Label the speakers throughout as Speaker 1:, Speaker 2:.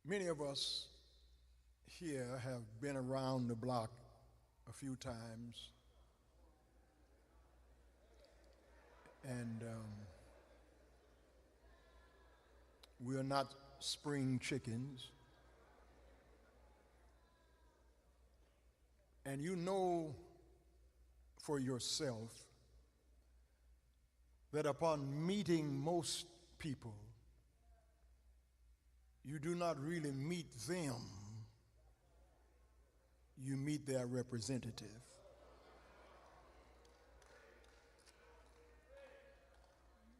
Speaker 1: Many of us here have been around the block a few times, and we are not spring chickens. And you know for yourself that upon meeting most people, you do not really meet them, you meet their representative.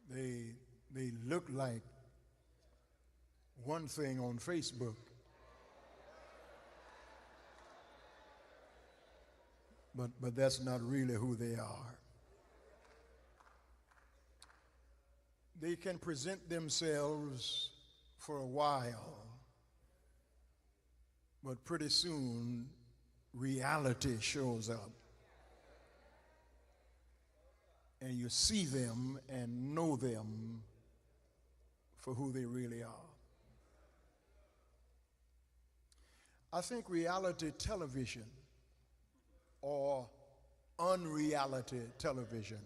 Speaker 1: They look like one thing on Facebook, but that's not really who they are. They can present themselves for a while, but pretty soon reality shows up. And you see them and know them for who they really are. I think reality television or unreality television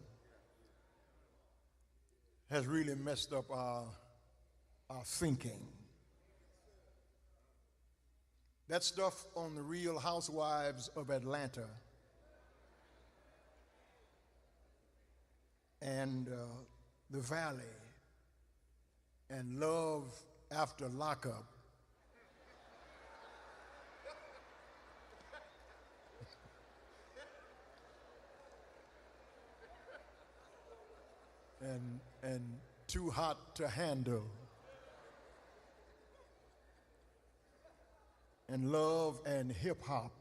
Speaker 1: has really messed up our thinking. That stuff on the Real Housewives of Atlanta and the Valley and Love After Lockup and Too Hot to Handle and Love and Hip Hop.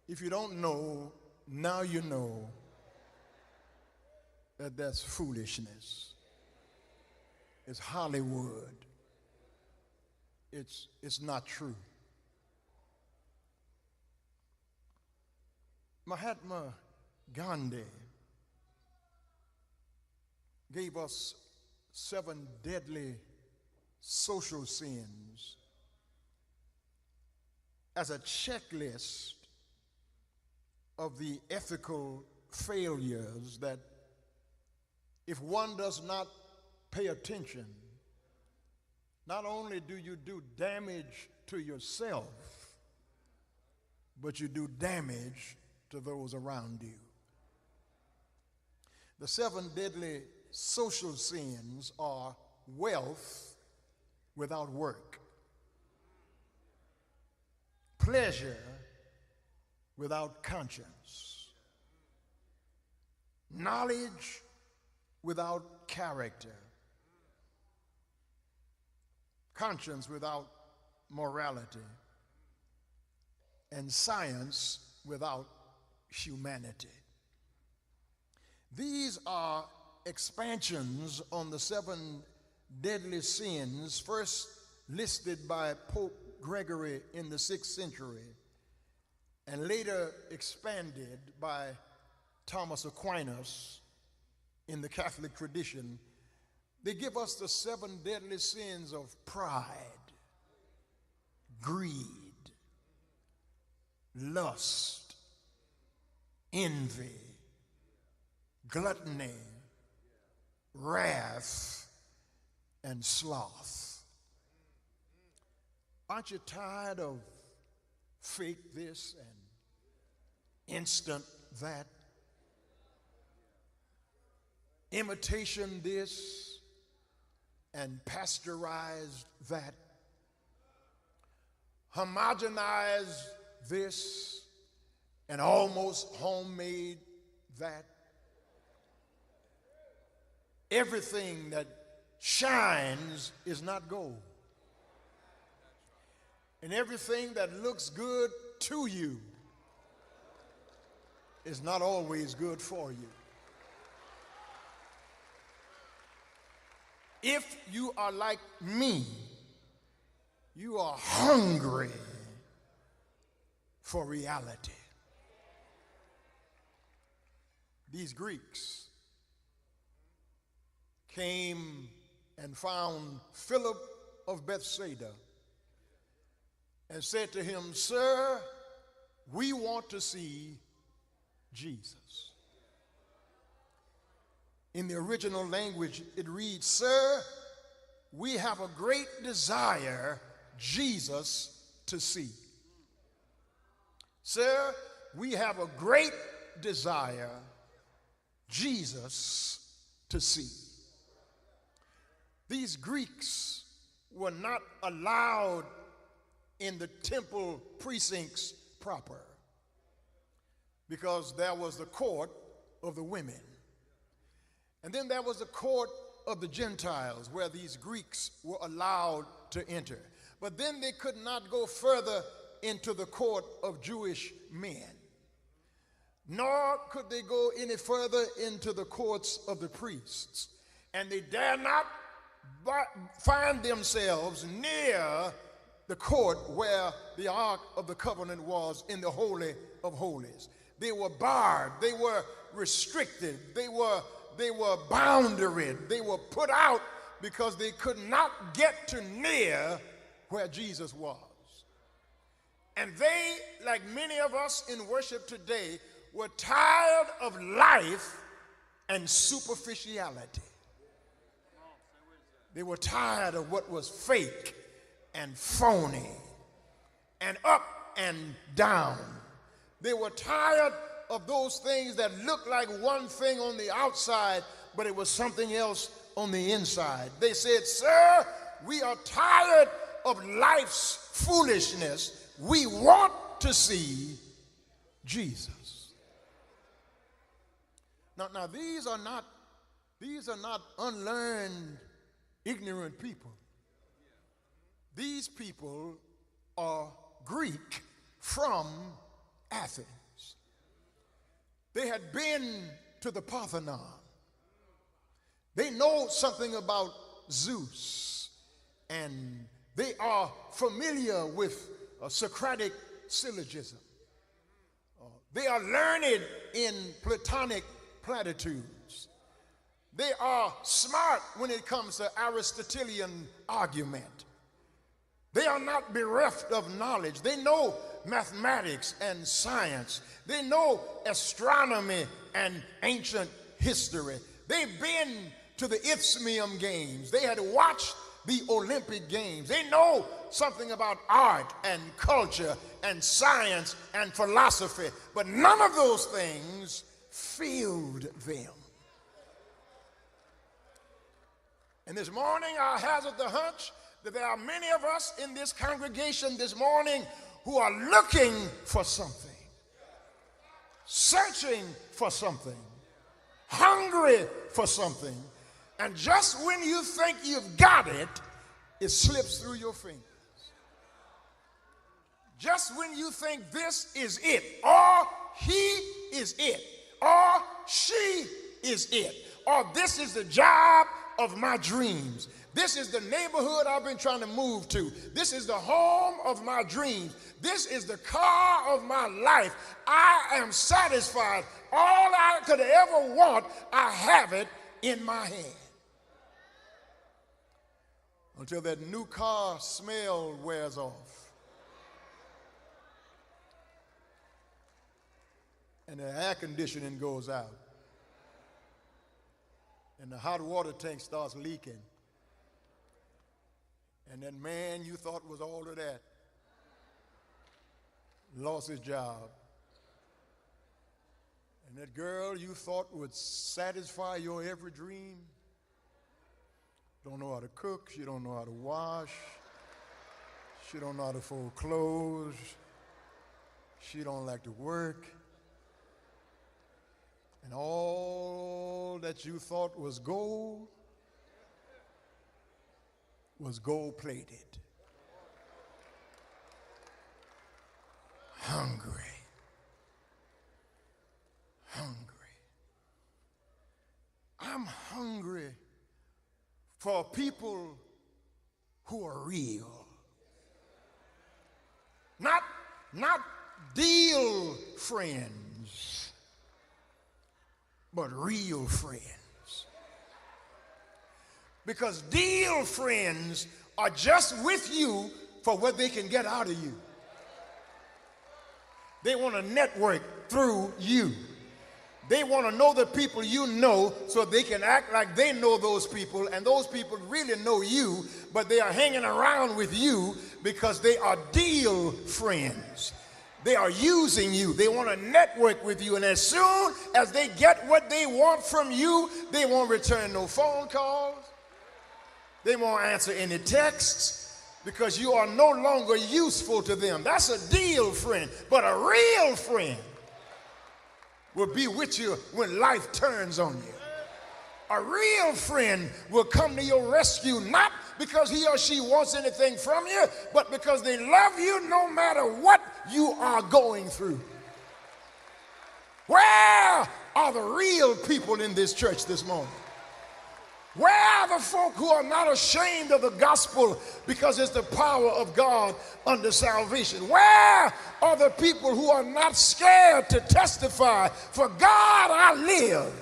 Speaker 1: If you don't know, now you know that that's foolishness. It's Hollywood. It's not true. Mahatma Gandhi gave us 7 deadly social sins as a checklist of the ethical failures that if one does not pay attention, not only do you do damage to yourself, but you do damage to those around you. The 7 deadly social sins are wealth without work, pleasure without conscience, knowledge without character, conscience without morality, and science without humanity. These are expansions on the 7 deadly sins first listed by Pope Gregory in the 6th century and later expanded by Thomas Aquinas in the Catholic tradition. They give us the 7 deadly sins of pride, greed, lust, envy, gluttony, wrath, and sloth. Aren't you tired of fake this and instant that? Imitation this and pasteurized that? Homogenize this and almost homemade that? Everything that shines is not gold. And everything that looks good to you is not always good for you. If you are like me, you are hungry for reality. These Greeks came and found Philip of Bethsaida and said to him, "Sir, we want to see Jesus." In the original language, it reads, "Sir, we have a great desire Jesus to see." Sir, we have a great desire Jesus to see. These Greeks were not allowed in the temple precincts proper because there was the court of the women. And then there was the court of the Gentiles where these Greeks were allowed to enter. But then they could not go further into the court of Jewish men, nor could they go any further into the courts of the priests. And they dare not find themselves near the court where the Ark of the Covenant was in the Holy of Holies. They were barred, they were restricted, they were boundaried, they were put out because they could not get to near where Jesus was. And they, like many of us in worship today, were tired of life and superficiality. They were tired of what was fake and phony and up and down. They were tired of those things that looked like one thing on the outside, but it was something else on the inside. They said, "Sir, we are tired of life's foolishness. We want to see Jesus." Now these are not unlearned, ignorant people. These people are Greek from Athens. They had been to the Parthenon. They know something about Zeus, and they are familiar with Socratic syllogism. They are learned in Platonic platitudes. They are smart when it comes to Aristotelian argument. They are not bereft of knowledge. They know mathematics and science. They know astronomy and ancient history. They've been to the Isthmian Games. They had watched the Olympic Games. They know something about art and culture and science and philosophy, but none of those things filled them. And this morning, I hazard the hunch that there are many of us in this congregation this morning who are looking for something, searching for something, hungry for something, and just when you think you've got it, it slips through your fingers. Just when you think this is it, or he is it, or she is it, or this is the job of my dreams, this is the neighborhood I've been trying to move to, this is the home of my dreams, this is the car of my life, I am satisfied. All I could ever want, I have it in my hand. Until that new car smell wears off and the air conditioning goes out and the hot water tank starts leaking, and that man you thought was all of that lost his job, and that girl you thought would satisfy your every dream don't know how to cook, she don't know how to wash, she don't know how to fold clothes, she don't like to work, and all that you thought was gold was gold-plated. Hungry. I'm hungry for people who are real. Not deal friends, but real friends. Because deal friends are just with you for what they can get out of you. They want to network through you. They want to know the people you know so they can act like they know those people, and those people really know you, but they are hanging around with you because they are deal friends. They are using you. They want to network with you, and as soon as they get what they want from you, they won't return no phone calls. They won't answer any texts because you are no longer useful to them. That's a deal friend, but a real friend will be with you when life turns on you. A real friend will come to your rescue, not because he or she wants anything from you, but because they love you no matter what you are going through. Where are the real people in this church this morning? Where are the folk who are not ashamed of the gospel because it's the power of God unto salvation? Where are the people who are not scared to testify, for God I live?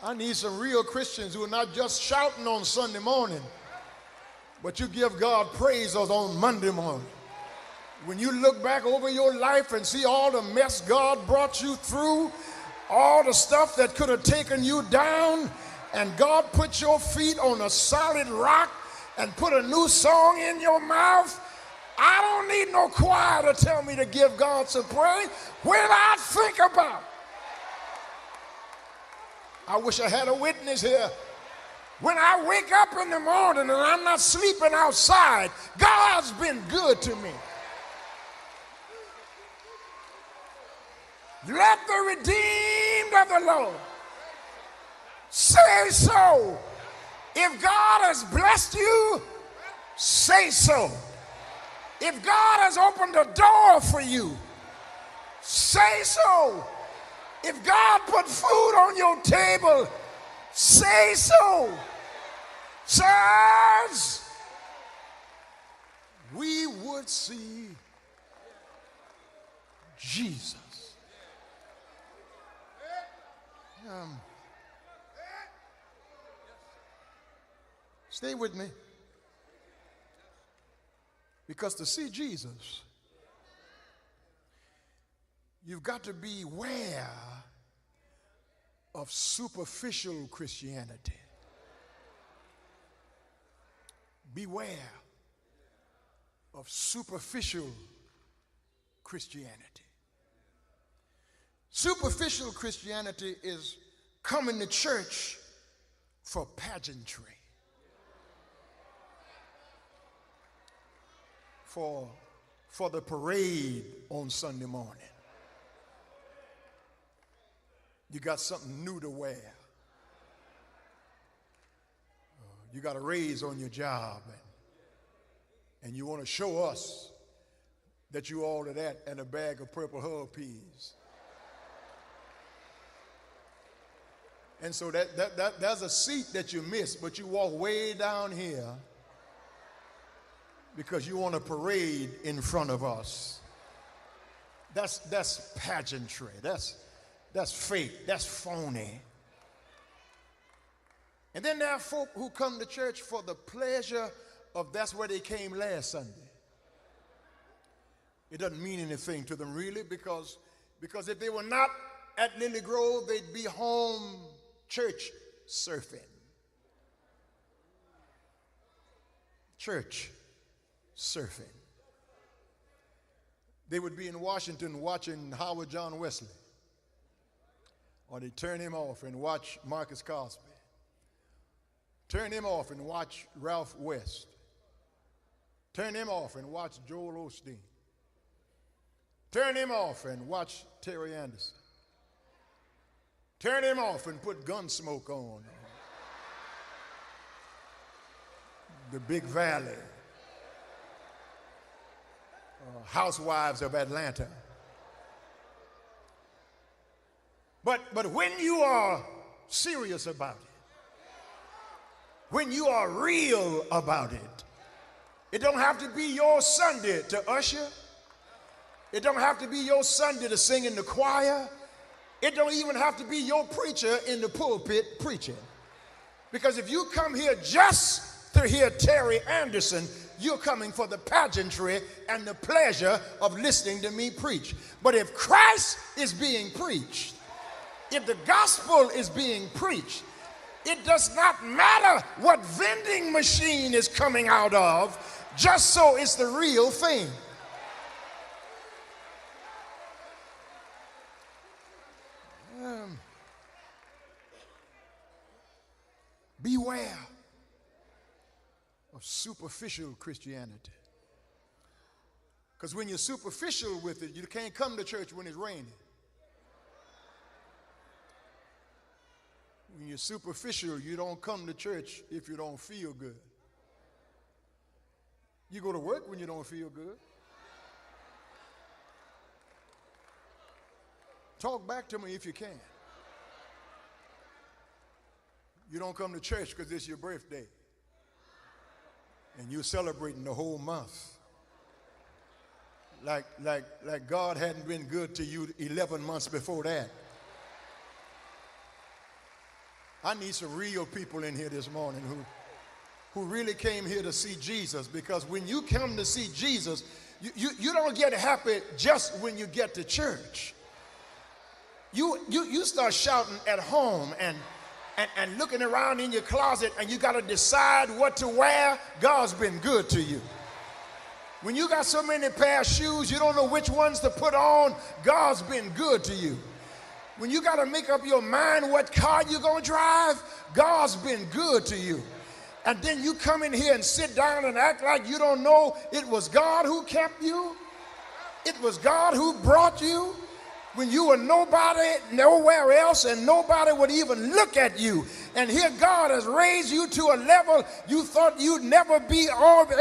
Speaker 1: I need some real Christians who are not just shouting on Sunday morning, but you give God praise on Monday morning. When you look back over your life and see all the mess God brought you through, all the stuff that could have taken you down, and God put your feet on a solid rock and put a new song in your mouth, I don't need no choir to tell me to give God some praise. When I think about, I wish I had a witness here. When I wake up in the morning and I'm not sleeping outside, God's been good to me. Let the redeemed of the Lord say so. If God has blessed you, say so. If God has opened a door for you, say so. If God put food on your table, say so. Sirs, we would see Jesus. Stay with me. Because to see Jesus, you've got to beware of superficial Christianity. Beware of superficial Christianity. Superficial Christianity is coming to church for pageantry, for the parade on Sunday morning. You got something new to wear. You got a raise on your job, and you want to show us that you all of that and a bag of purple hull peas. And so there's a seat that you miss, but you walk way down here because you want a parade in front of us. That's pageantry. That's fake. That's phony. And then there are folk who come to church for the pleasure of that's where they came last Sunday. It doesn't mean anything to them really because if they were not at Lily Grove, they'd be home church surfing. Church surfing. They would be in Washington watching Howard John Wesley. Or they turn him off and watch Marcus Cosby. Turn him off and watch Ralph West. Turn him off and watch Joel Osteen. Turn him off and watch Terry Anderson. Turn him off and put Gunsmoke on. The Big Valley. Housewives of Atlanta. But when you are serious about it, when you are real about it, it don't have to be your Sunday to usher. It don't have to be your Sunday to sing in the choir. It don't even have to be your preacher in the pulpit preaching. Because if you come here just to hear Terry Anderson, you're coming for the pageantry and the pleasure of listening to me preach. But if Christ is being preached, if the gospel is being preached, it does not matter what vending machine is coming out of, just so it's the real thing. Beware of superficial Christianity. Because when you're superficial with it, you can't come to church when it's raining. When you're superficial, you don't come to church if you don't feel good. You go to work when you don't feel good. Talk back to me if you can. You don't come to church because it's your birthday and you're celebrating the whole month. Like God hadn't been good to you 11 months before that. I need some real people in here this morning who really came here to see Jesus, because when you come to see Jesus, you don't get happy just when you get to church. You start shouting at home and looking around in your closet, and you got to decide what to wear. God's been good to you. When you got so many pair of shoes, you don't know which ones to put on. God's been good to you. When you got to make up your mind what car you're going to drive, God's been good to you. And then you come in here and sit down and act like you don't know it was God who kept you. It was God who brought you when you were nobody, nowhere else, and nobody would even look at you. And here God has raised you to a level you thought you'd never be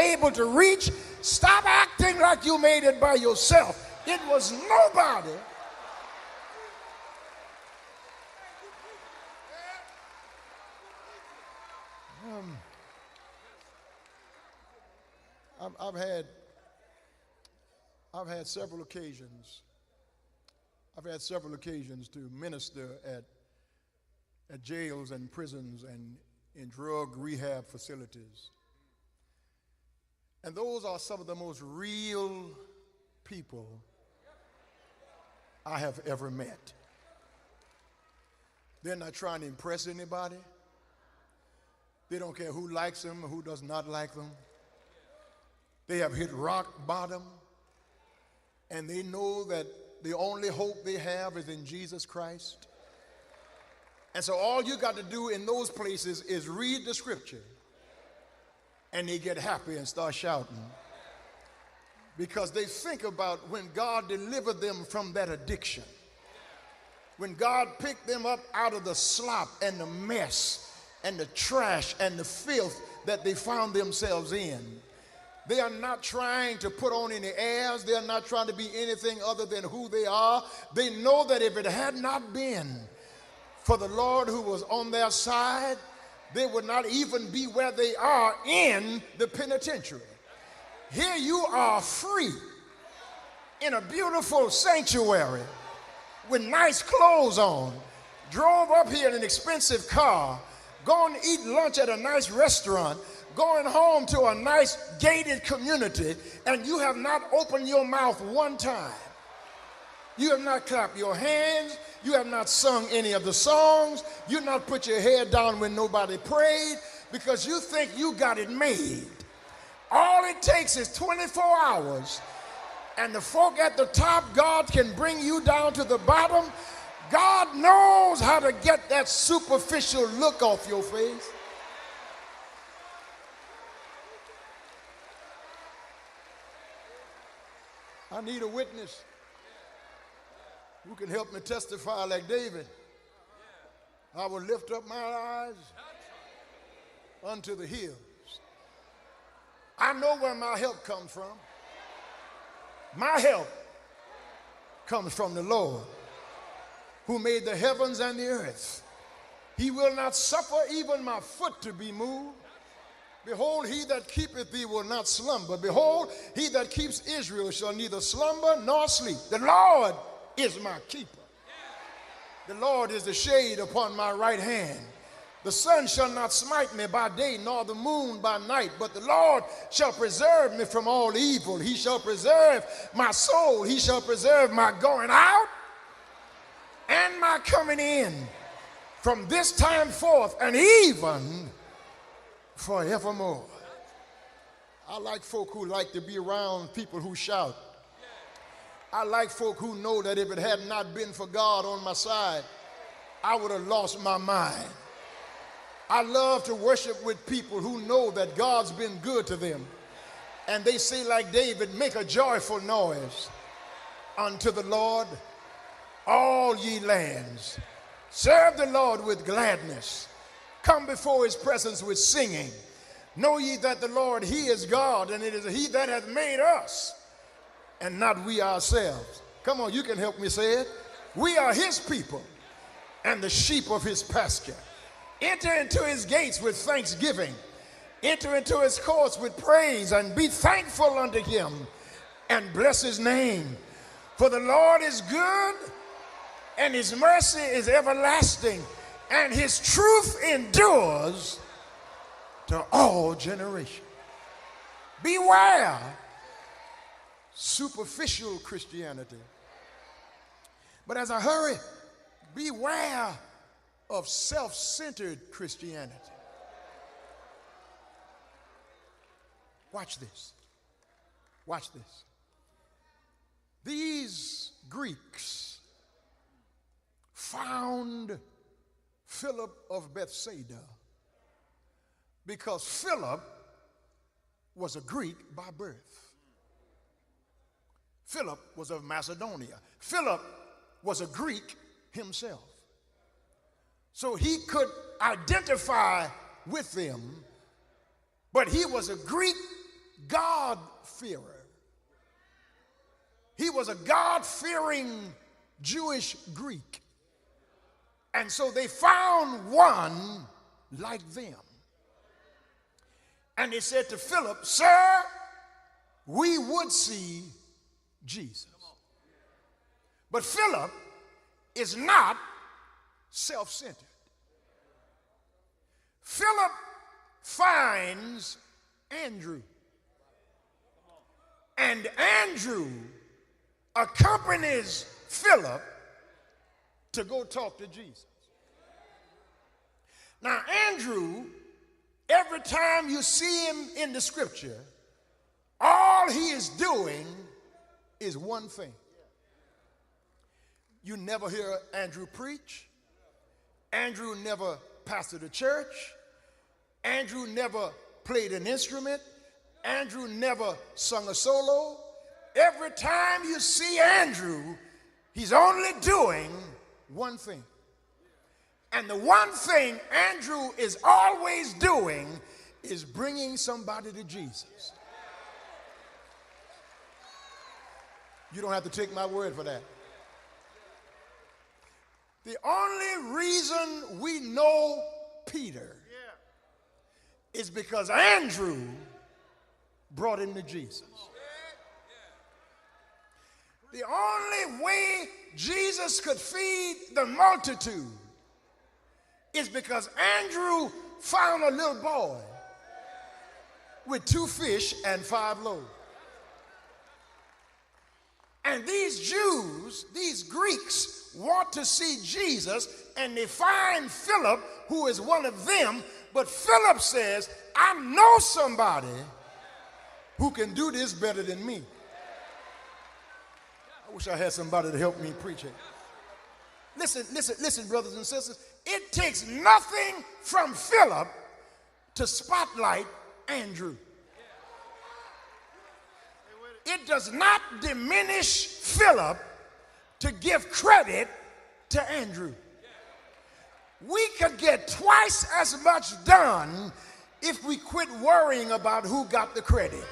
Speaker 1: able to reach. Stop acting like you made it by yourself. It was nobody. I've had several occasions. I've had several occasions to minister at jails and prisons and in drug rehab facilities. And those are some of the most real people I have ever met. They're not trying to impress anybody. They don't care who likes them or who does not like them. They have hit rock bottom, and they know that the only hope they have is in Jesus Christ. And so all you got to do in those places is read the scripture, and they get happy and start shouting, because they think about when God delivered them from that addiction, when God picked them up out of the slop and the mess and the trash and the filth that they found themselves in. They are not trying to put on any airs. They are not trying to be anything other than who they are. They know that if it had not been for the Lord who was on their side, they would not even be where they are in the penitentiary. Here you are free in a beautiful sanctuary with nice clothes on, drove up here in an expensive car, going to eat lunch at a nice restaurant, going home to a nice gated community, and you have not opened your mouth one time. You have not clapped your hands. You have not sung any of the songs. You have not put your head down when nobody prayed, because you think you got it made. All it takes is 24 hours, and the folk at the top, God can bring you down to the bottom. God knows how to get that superficial look off your face. I need a witness who can help me testify like David. I will lift up my eyes unto the hills. I know where my help comes from. My help comes from the Lord, who made the heavens and the earth. He will not suffer even my foot to be moved. Behold, he that keepeth thee will not slumber. Behold, he that keeps Israel shall neither slumber nor sleep. The Lord is my keeper. The Lord is the shade upon my right hand. The sun shall not smite me by day, nor the moon by night, but the Lord shall preserve me from all evil. He shall preserve my soul. He shall preserve my going out and my coming in from this time forth and even forevermore. I like folk who like to be around people who shout. I like folk who know that if it had not been for God on my side, I would have lost my mind. I love to worship with people who know that God's been good to them. And they say like David, make a joyful noise unto the Lord, all ye lands. Serve the Lord with gladness. Come before his presence with singing. Know ye that the Lord, he is God, and it is he that hath made us, and not we ourselves. Come on, you can help me say it. We are his people and the sheep of his pasture. Enter into his gates with thanksgiving. Enter into his courts with praise, and be thankful unto him and bless his name. For the Lord is good, and his mercy is everlasting, and his truth endures to all generations. Beware superficial Christianity. But as I hurry, beware of self-centered Christianity. Watch this. Watch this. These Greeks found Philip of Bethsaida because Philip was a Greek by birth. Philip was of Macedonia. Philip was a Greek himself. So he could identify with them, but he was a Greek God-fearer. He was a God-fearing Jewish Greek. And so they found one like them. And they said to Philip, sir, we would see Jesus. But Philip is not self-centered. Philip finds Andrew. And Andrew accompanies Philip to go talk to Jesus. Now, Andrew, every time you see him in the scripture, all he is doing is one thing. You never hear Andrew preach. Andrew never pastored a church. Andrew never played an instrument. Andrew never sung a solo. Every time you see Andrew, he's only doing one thing. And the one thing Andrew is always doing is bringing somebody to Jesus. You don't have to take my word for that. The only reason we know Peter is because Andrew brought him to Jesus. The only way Jesus could feed the multitude is because Andrew found a little boy with 2 fish and 5 loaves. And these Jews, these Greeks, want to see Jesus, and they find Philip, who is one of them, but Philip says, I know somebody who can do this better than me. I wish I had somebody to help me preach it. Listen, brothers and sisters. It takes nothing from Philip to spotlight Andrew. It does not diminish Philip to give credit to Andrew. We could get twice as much done if we quit worrying about who got the credit.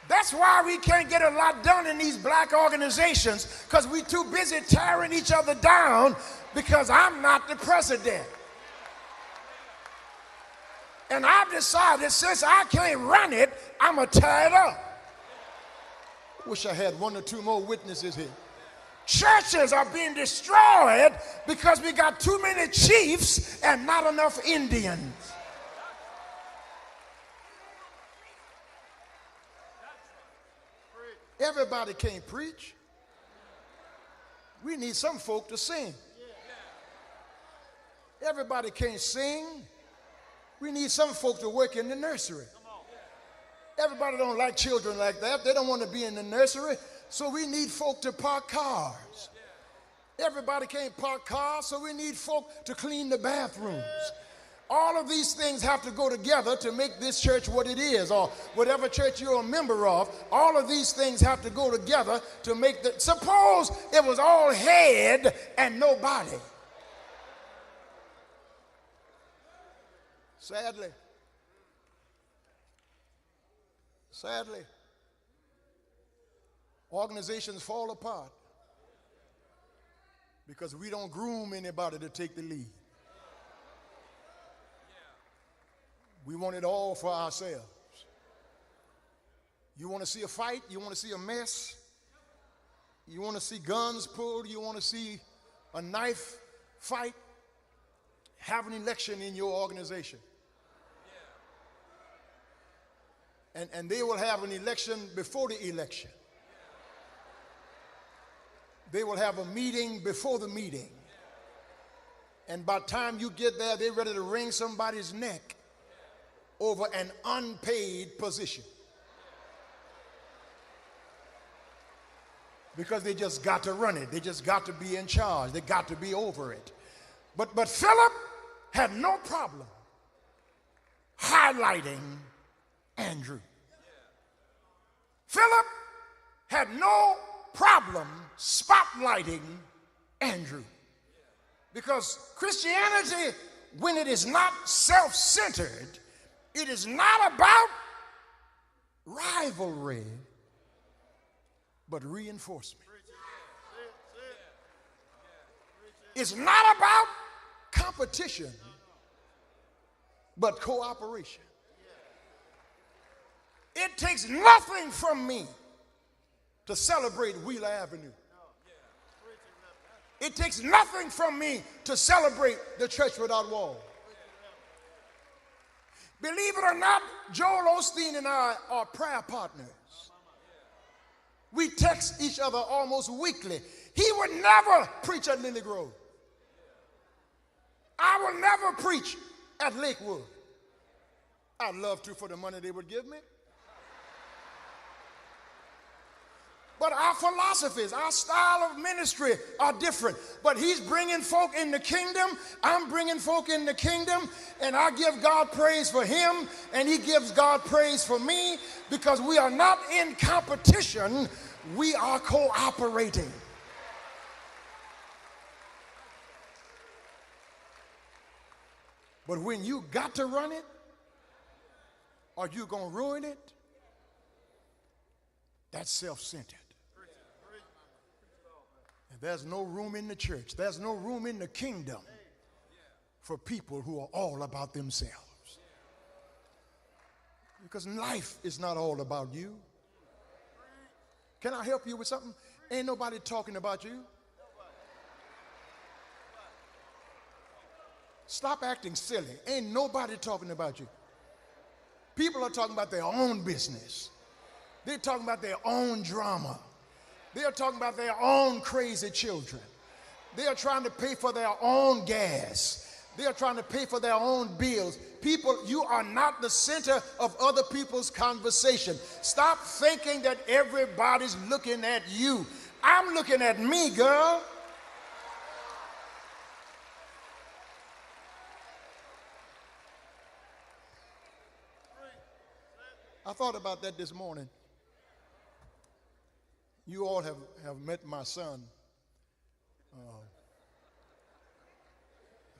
Speaker 1: That's why we can't get a lot done in these black organizations, because we're too busy tearing each other down because I'm not the president. And I've decided, since I can't run it, I'm going to tear it up. Wish I had 1 or 2 more witnesses here. churches are being destroyed because we got too many chiefs and not enough Indians. Everybody can't preach. We need some folk to sing. Everybody can't sing. We need some folk to work in the nursery. Everybody don't like children like that. They don't want to be in the nursery. So we need folk to park cars. Everybody can't park cars, so we need folk to clean the bathrooms. All of these things have to go together to make this church what it is, or whatever church you're a member of. All of these things have to go together to make the. Suppose it was all head and no body. Sadly, organizations fall apart because we don't groom anybody to take the lead. We want it all for ourselves. You want to see a fight? You want to see a mess? You want to see guns pulled? You want to see a knife fight? Have an election in your organization. And they will have an election before the election. They will have a meeting before the meeting. And by the time you get there, they're ready to wring somebody's neck over an unpaid position. Because they just got to run it. They just got to be in charge. They got to be over it. But Philip had no problem highlighting Andrew. Philip had no problem spotlighting Andrew. Because Christianity, when it is not self-centered, it is not about rivalry, but reinforcement. It's not about competition, but cooperation. It takes nothing from me to celebrate Wheeler Avenue. It takes nothing from me to celebrate the Church Without Walls. Believe it or not, Joel Osteen and I are prayer partners. We text each other almost weekly. He would never preach at Lily Grove. I will never preach at Lakewood. I'd love to for the money they would give me. But our philosophies, our style of ministry are different. But he's bringing folk in the kingdom. I'm bringing folk in the kingdom. And I give God praise for him. And he gives God praise for me. Because we are not in competition. We are cooperating. But when you got to run it, are you going to ruin it? That's self-centered. There's no room in the church. There's no room in the kingdom for people who are all about themselves. Because life is not all about you. Can I help you with something? Ain't nobody talking about you. Stop acting silly. Ain't nobody talking about you. People are talking about their own business. They're talking about their own drama. They're talking about their own crazy children. They're trying to pay for their own gas. They're trying to pay for their own bills. People, you are not the center of other people's conversation. Stop thinking that everybody's looking at you. I'm looking at me, girl. I thought about that this morning. You all have met my son.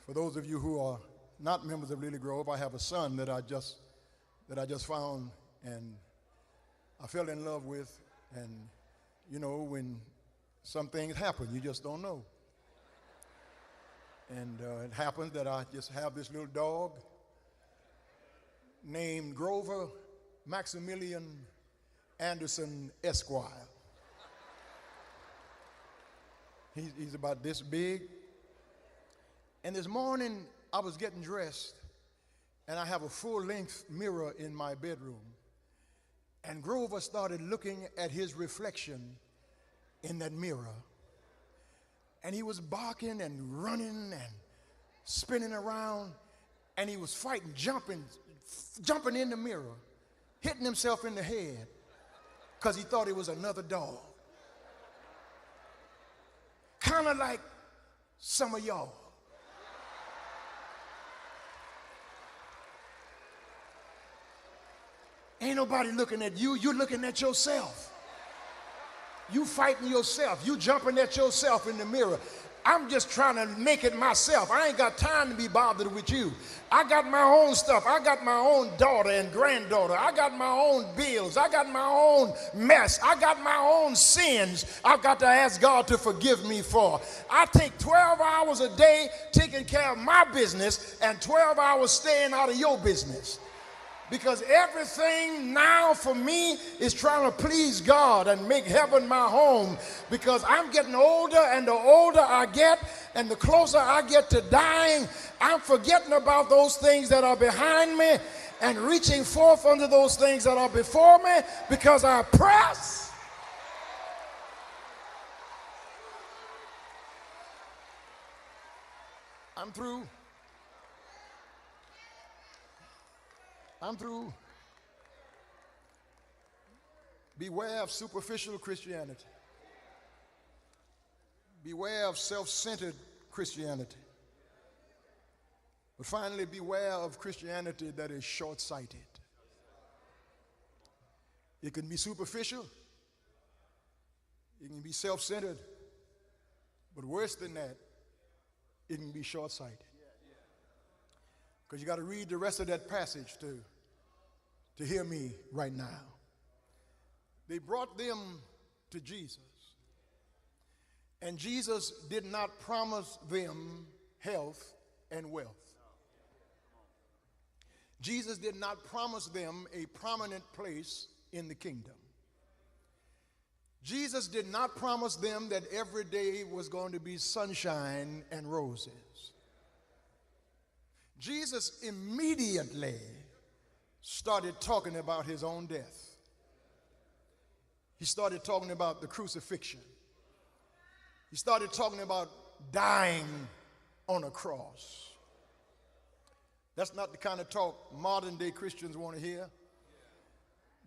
Speaker 1: For those of you who are not members of Lily Grove, I have a son that I just found and I fell in love with. And you know, when some things happen, you just don't know. And it happens that I just have this little dog named Grover Maximilian Anderson Esquire. He's about this big. And this morning, I was getting dressed, and I have a full-length mirror in my bedroom. And Grover started looking at his reflection in that mirror. And he was barking and running and spinning around, and he was fighting, jumping in the mirror, hitting himself in the head because he thought it was another dog. Kind of like some of y'all. Ain't nobody looking at you, you're looking at yourself. You fighting yourself, you jumping at yourself in the mirror. I'm just trying to make it myself. I ain't got time to be bothered with you. I got my own stuff. I got my own daughter and granddaughter. I got my own bills. I got my own mess. I got my own sins I've got to ask God to forgive me for. I take 12 hours a day taking care of my business and 12 hours staying out of your business. Because everything now for me is trying to please God and make heaven my home. Because I'm getting older, and the older I get and the closer I get to dying, I'm forgetting about those things that are behind me and reaching forth unto those things that are before me, because I press. I'm through. Beware of superficial Christianity. Beware of self-centered Christianity. But finally, beware of Christianity that is short-sighted. It can be superficial. It can be self-centered. But worse than that, it can be short-sighted. Because you got to read the rest of that passage to hear me right now. They brought them to Jesus. And Jesus did not promise them health and wealth. Jesus did not promise them a prominent place in the kingdom. Jesus did not promise them that every day was going to be sunshine and roses. Jesus immediately started talking about his own death. He started talking about the crucifixion. He started talking about dying on a cross. That's not the kind of talk modern day Christians want to hear,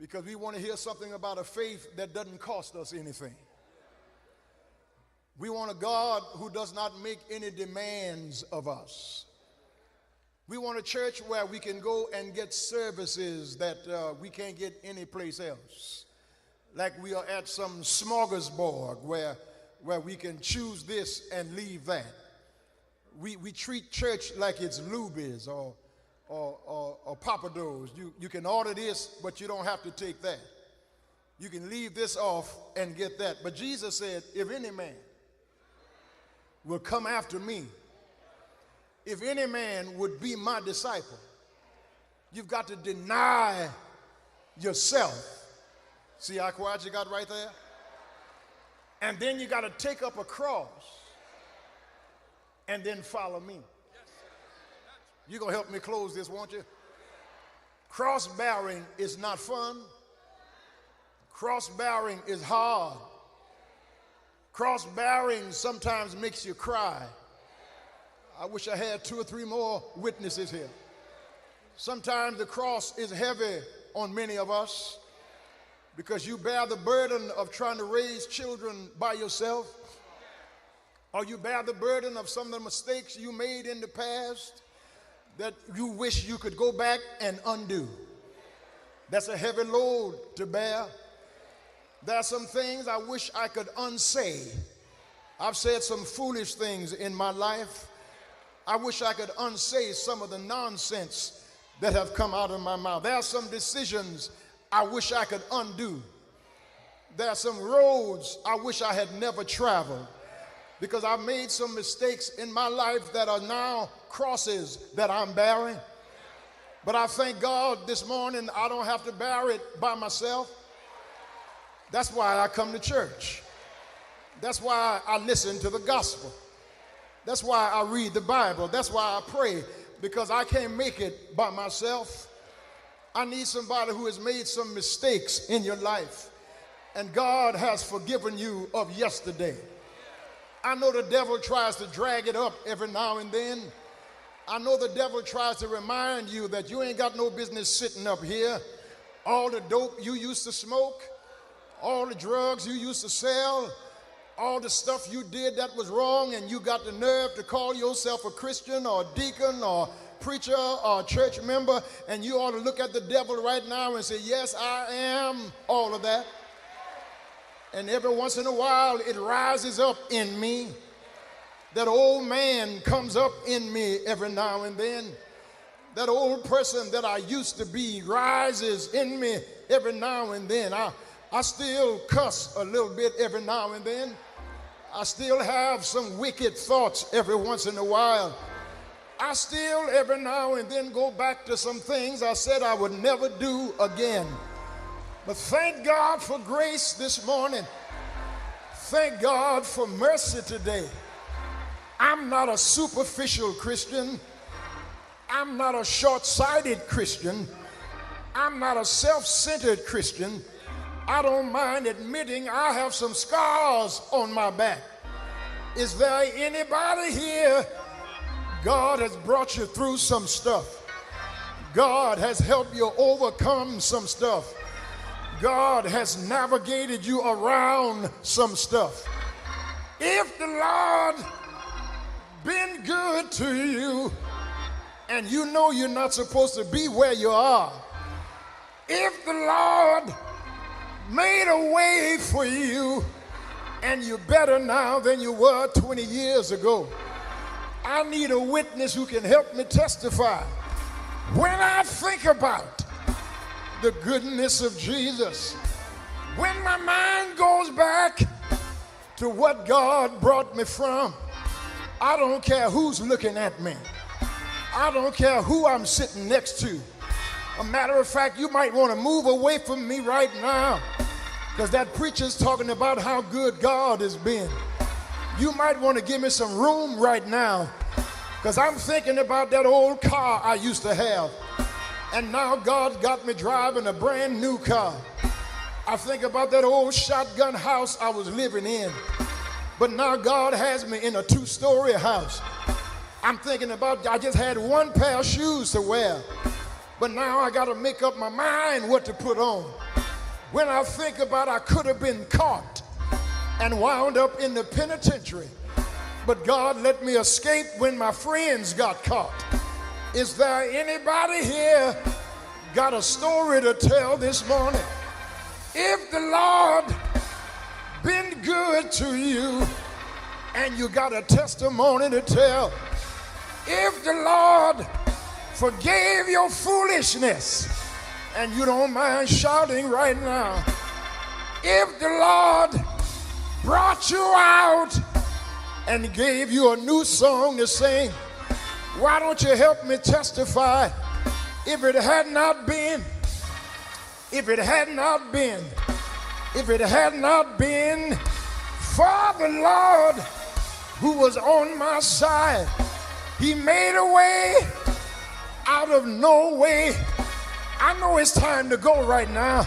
Speaker 1: because we want to hear something about a faith that doesn't cost us anything. We want a God who does not make any demands of us. We want a church where we can go and get services that we can't get anyplace else. Like we are at some smorgasbord where we can choose this and leave that. We treat church like it's Luby's or Papados. You can order this, but you don't have to take that. You can leave this off and get that. But Jesus said, if any man will come after me, if any man would be my disciple, you've got to deny yourself. See how quiet you got right there? And then you got to take up a cross and then follow me. You're going to help me close this, won't you? Cross-bearing is not fun. Cross-bearing is hard. Cross-bearing sometimes makes you cry. I wish I had 2 or 3 more witnesses here. Sometimes the cross is heavy on many of us because you bear the burden of trying to raise children by yourself, or you bear the burden of some of the mistakes you made in the past that you wish you could go back and undo. That's a heavy load to bear. There are some things I wish I could unsay. I've said some foolish things in my life. I wish I could unsay some of the nonsense that have come out of my mouth. There are some decisions I wish I could undo. There are some roads I wish I had never traveled, because I've made some mistakes in my life that are now crosses that I'm bearing. But I thank God this morning I don't have to bear it by myself. That's why I come to church. That's why I listen to the gospel. That's why I read the Bible. That's why I pray, because I can't make it by myself. I need somebody who has made some mistakes in your life, and God has forgiven you of yesterday. I know the devil tries to drag it up every now and then. I know the devil tries to remind you that you ain't got no business sitting up here. All the dope you used to smoke, all the drugs you used to sell, all the stuff you did that was wrong, and you got the nerve to call yourself a Christian or a deacon or preacher or a church member, and you ought to look at the devil right now and say, yes, I am all of that. And every once in a while it rises up in me. That old man comes up in me every now and then. That old person that I used to be rises in me every now and then. I still cuss a little bit every now and then. I still have some wicked thoughts every once in a while. I still every now and then go back to some things I said I would never do again. But thank God for grace this morning. Thank God for mercy today. I'm not a superficial Christian. I'm not a short-sighted Christian. I'm not a self-centered Christian. I don't mind admitting I have some scars on my back. Is there anybody here? God has brought you through some stuff. God has helped you overcome some stuff. God has navigated you around some stuff. If the Lord been good to you, and you know you're not supposed to be where you are, if the Lord made a way for you, and you're better now than you were 20 years ago, I need a witness who can help me testify. When I think about the goodness of Jesus, when my mind goes back to what God brought me from, I don't care who's looking at me. I don't care who I'm sitting next to. A matter of fact, you might want to move away from me right now, because that preacher's talking about how good God has been. You might want to give me some room right now, because I'm thinking about that old car I used to have, and now God got me driving a brand new car. I think about that old shotgun house I was living in, but now God has me in a 2-story house. I'm thinking about, I just had one pair of shoes to wear, but now I got to make up my mind what to put on. When I think about I could have been caught and wound up in the penitentiary, but God let me escape when my friends got caught. Is there anybody here got a story to tell this morning? If the Lord been good to you and you got a testimony to tell, if the Lord forgave your foolishness and you don't mind shouting right now, if the Lord brought you out and gave you a new song to sing, why don't you help me testify? If it had not been for the Lord who was on my side, he made a way out of no way. I know it's time to go right now.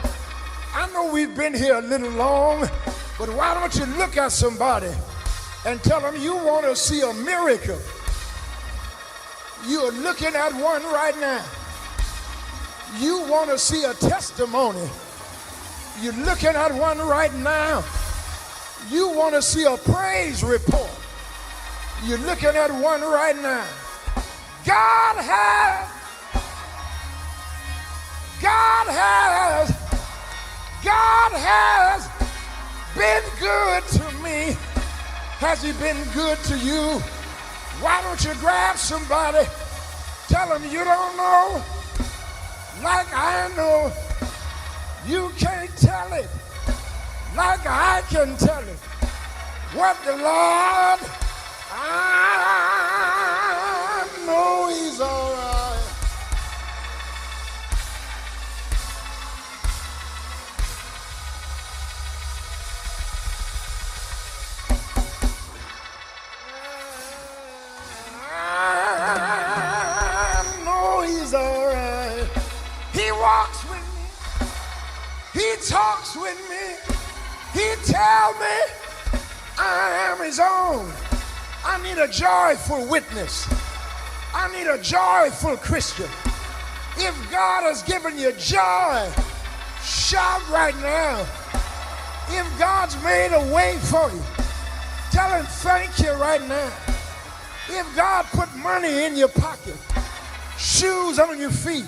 Speaker 1: I know we've been here a little long, but why don't you look at somebody and tell them you want to see a miracle? You're looking at one right now. You want to see a testimony. You're looking at one right now. You want to see a praise report. You're looking at one right now. God has been good to me. Has he been good to you? Why don't you grab somebody, tell them you don't know, like I know. You can't tell it like I can tell it. What the Lord, I know he's all right. walks with me. He tells me I am his own. I need a joyful witness. I need a joyful Christian. If God has given you joy, shout right now. If God's made a way for you, tell him thank you right now. If God put money in your pocket, shoes on your feet,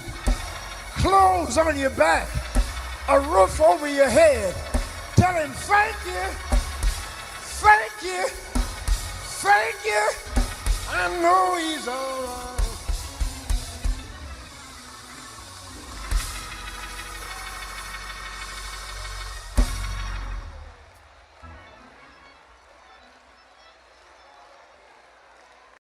Speaker 1: clothes on your back, a roof over your head, tell him thank you, thank you, thank you. I know he's all right.